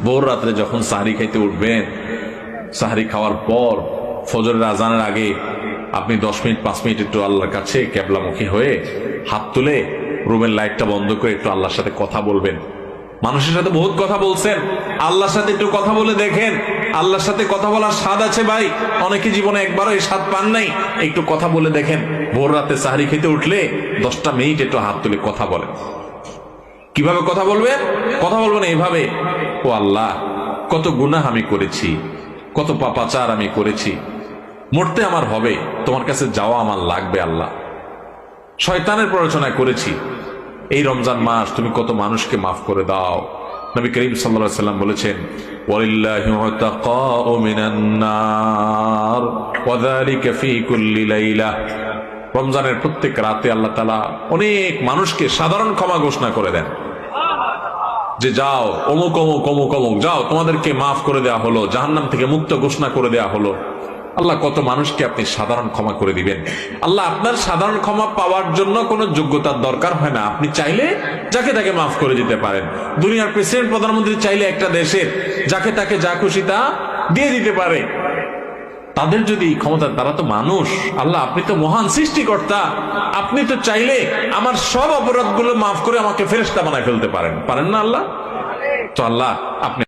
ভোর রাত্রে যখন সাহরি খাইতে উঠবেন, সাহরি খাওয়ার পর ফজরের আজানের আগে আপনি 10 মিনিট 5 মিনিট একটু আল্লাহর কাছে কেবলামুখী হয়ে হাত তুলে রুমের লাইটটা বন্ধ করে একটু আল্লাহর সাথে কথা বলবেন। মানুষের সাথে বহুত কথা বলছেন, আল্লাহর সাথে একটু কথা বলে দেখেন। আল্লাহর সাথে কথা বলার স্বাদ আছে ভাই, অনেকে জীবনে একবারও এই স্বাদ পান নাই। একটু কথা বলে দেখেন। ভোর রাতে সাহরি খেতে উঠলে 10টা মিনিট একটু হাত তুলে কথা বলেন। কিভাবে কথা বলবেন? কথা বলবেন এইভাবে, ও আল্লাহ, কত গুনাহ আমি করেছি, কত পাপাচার আমি করেছি, মরতে আমার হবে, তোমার কাছে যাওয়া আমার লাগবে আল্লাহ। শয়তানের প্ররোচনা করেছি, এই রমজান মাস তুমি কত মানুষকে মাফ করে দাও। নবী করিম সাল্লাল্লাহু আলাইহি ওয়াসাল্লাম বলেছেন, ওয়ালিল্লাহি উতাকাউ মিনান নার ওয়া যালিকা ফি কুল্লি লাইলা। রমজানের প্রত্যেক রাতে আল্লাহ তাআলা অনেক মানুষকে সাধারণ ক্ষমা ঘোষণা করে দেন, যে যাও অমুক অমুক অমুক অমুক, যাও তোমাদেরকে মাফ করে দেওয়া হলো, জাহান্নাম থেকে মুক্ত ঘোষণা করে দেওয়া হলো। আল্লাহ কত মানুষকে আপনি সাধারণ ক্ষমা করে দিবেন। আল্লাহ আপনার সাধারণ ক্ষমা পাওয়ার জন্য কোনো যোগ্যতার দরকার হয় না, আপনি চাইলে যাকে তাকে মাফ করে দিতে পারেন। দুনিয়ার প্রেসিডেন্ট প্রধানমন্ত্রী চাইলে একটা দেশের যাকে তাকে যা খুশি তা দিয়ে দিতে পারে। তাদের যদি ক্ষমতা, তারা তো মানুষ। আল্লাহ আপনি তো মহান সৃষ্টিকর্তা, আপনি তো চাইলে আমার সব অপরাধগুলো মাফ করে আমাকে ফেরেশতা বানায় ফেলতে পারেন, পারেন না আল্লাহ? তো আল্লাহ আপনি